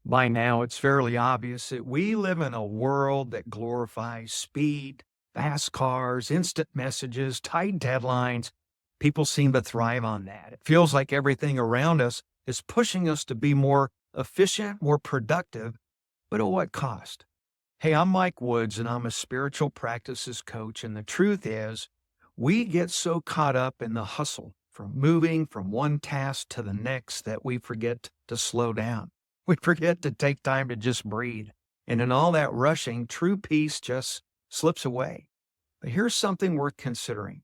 By now, it's fairly obvious that we live in a world that glorifies speed, fast cars, instant messages, tight deadlines. People seem to thrive on that. It feels like everything around us is pushing us to be more efficient, more productive, but at what cost? Hey, I'm Mike Woods, and I'm a spiritual practices coach. And the truth is, we get so caught up in the hustle from moving from one task to the next that we forget to slow down. We forget to take time to just breathe. And in all that rushing, true peace just slips away. But here's something worth considering.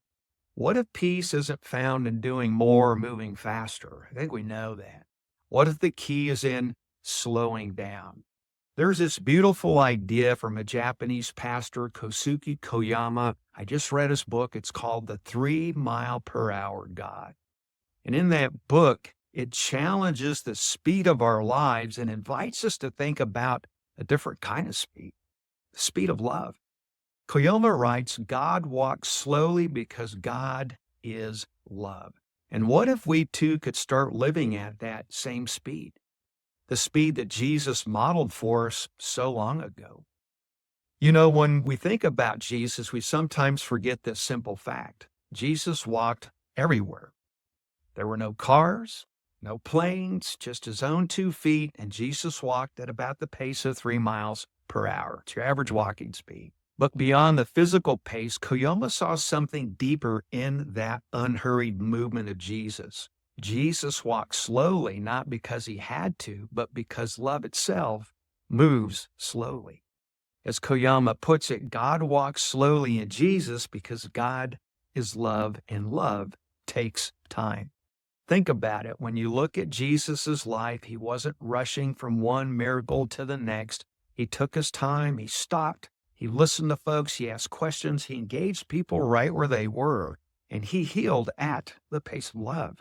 What if peace isn't found in doing more or moving faster? I think we know that. What if the key is in slowing down? There's this beautiful idea from a Japanese pastor, Kosuke Koyama. I just read his book. It's called The 3 Mile Per Hour God. And in that book, it challenges the speed of our lives and invites us to think about a different kind of speed, the speed of love. Koyama writes, God walks slowly because God is love. And what if we too could start living at that same speed? The speed that Jesus modeled for us so long ago. You know, when we think about Jesus, we sometimes forget this simple fact. Jesus walked everywhere. There were no cars, no planes, just his own 2 feet, and Jesus walked at about the pace of 3 miles per hour. It's your average walking speed. But beyond the physical pace, Koyama saw something deeper in that unhurried movement of Jesus. Jesus walked slowly, not because he had to, but because love itself moves slowly. As Koyama puts it, God walks slowly in Jesus because God is love, and love takes time. Think about it. When you look at Jesus' life, he wasn't rushing from one miracle to the next. He took his time. He stopped. He listened to folks. He asked questions. He engaged people right where they were. And he healed at the pace of love.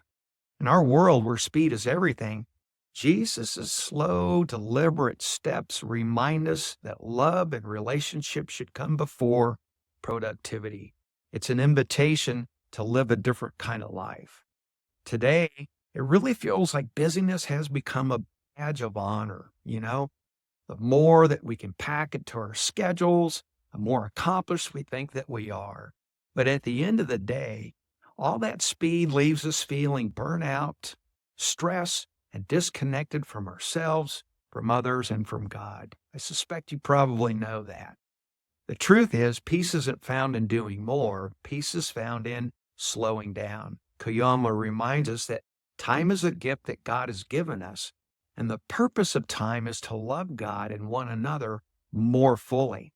In our world where speed is everything, Jesus' slow, deliberate steps remind us that love and relationship should come before productivity. It's an invitation to live a different kind of life. Today, it really feels like busyness has become a badge of honor, The more that we can pack into our schedules, the more accomplished we think that we are. But at the end of the day, all that speed leaves us feeling burnout, stress, and disconnected from ourselves, from others, and from God. I suspect you probably know that. The truth is, peace isn't found in doing more. Peace is found in slowing down. Koyama reminds us that time is a gift that God has given us, and the purpose of time is to love God and one another more fully.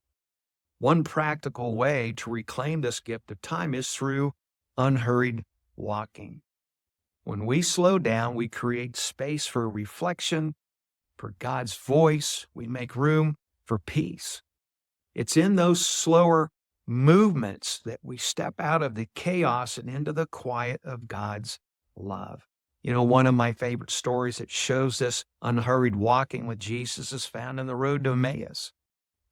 One practical way to reclaim this gift of time is through unhurried walking. When we slow down, we create space for reflection, for God's voice. We make room for peace. It's in those slower movements that we step out of the chaos and into the quiet of God's love. One of my favorite stories that shows this unhurried walking with Jesus is found in the road to Emmaus.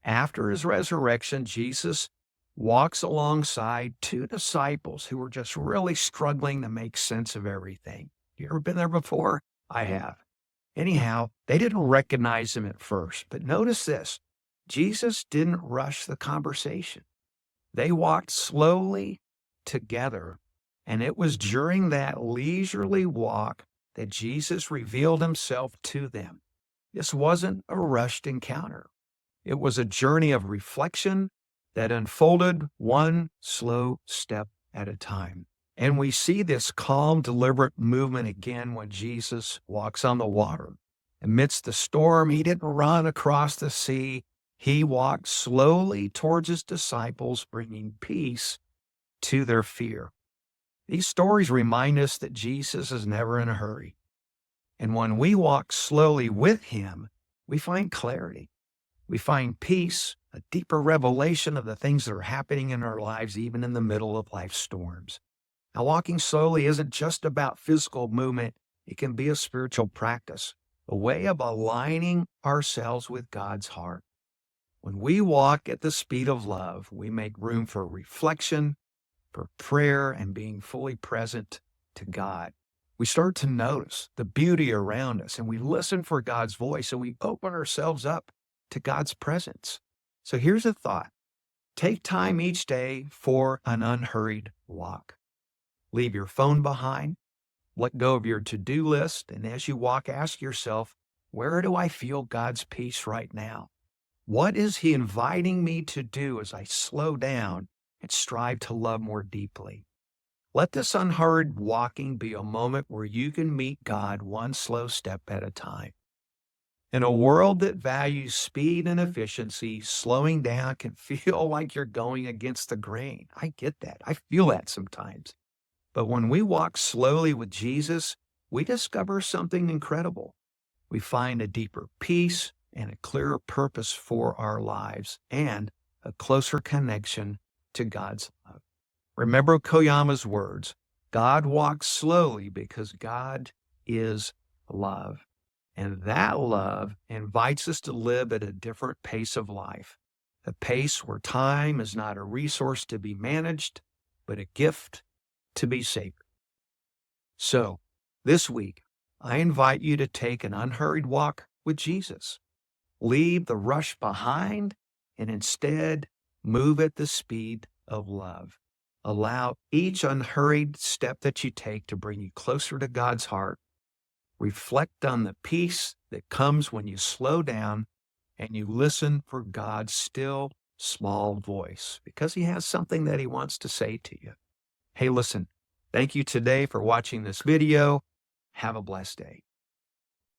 After his resurrection, Jesus walks alongside 2 disciples who were just really struggling to make sense of everything. You ever been there before? I have. Anyhow, they didn't recognize him at first, but notice this. Jesus didn't rush the conversation. They walked slowly together, and it was during that leisurely walk that Jesus revealed himself to them. This wasn't a rushed encounter. It was a journey of reflection that unfolded one slow step at a time. And we see this calm, deliberate movement again when Jesus walks on the water. Amidst the storm, he didn't run across the sea. He walked slowly towards his disciples, bringing peace to their fear. These stories remind us that Jesus is never in a hurry. And when we walk slowly with him, we find clarity. We find peace, a deeper revelation of the things that are happening in our lives, even in the middle of life's storms. Now, walking slowly isn't just about physical movement. It can be a spiritual practice, a way of aligning ourselves with God's heart. When we walk at the speed of love, we make room for reflection, for prayer, and being fully present to God. We start to notice the beauty around us and we listen for God's voice and we open ourselves up to God's presence. So here's a thought. Take time each day for an unhurried walk. Leave your phone behind, let go of your to-do list, and as you walk, ask yourself, where do I feel God's peace right now? What is He inviting me to do as I slow down and strive to love more deeply? Let this unhurried walking be a moment where you can meet God one slow step at a time. In a world that values speed and efficiency, slowing down can feel like you're going against the grain. I get that. I feel that sometimes. But when we walk slowly with Jesus, we discover something incredible. We find a deeper peace and a clearer purpose for our lives and a closer connection to God's love. Remember Koyama's words, God walks slowly because God is love. And that love invites us to live at a different pace of life, a pace where time is not a resource to be managed, but a gift to be savored. So, this week, I invite you to take an unhurried walk with Jesus. Leave the rush behind and instead move at the speed of love. Allow each unhurried step that you take to bring you closer to God's heart. Reflect on the peace that comes when you slow down and you listen for God's still, small voice because He has something that He wants to say to you. Hey, listen, thank you today for watching this video. Have a blessed day.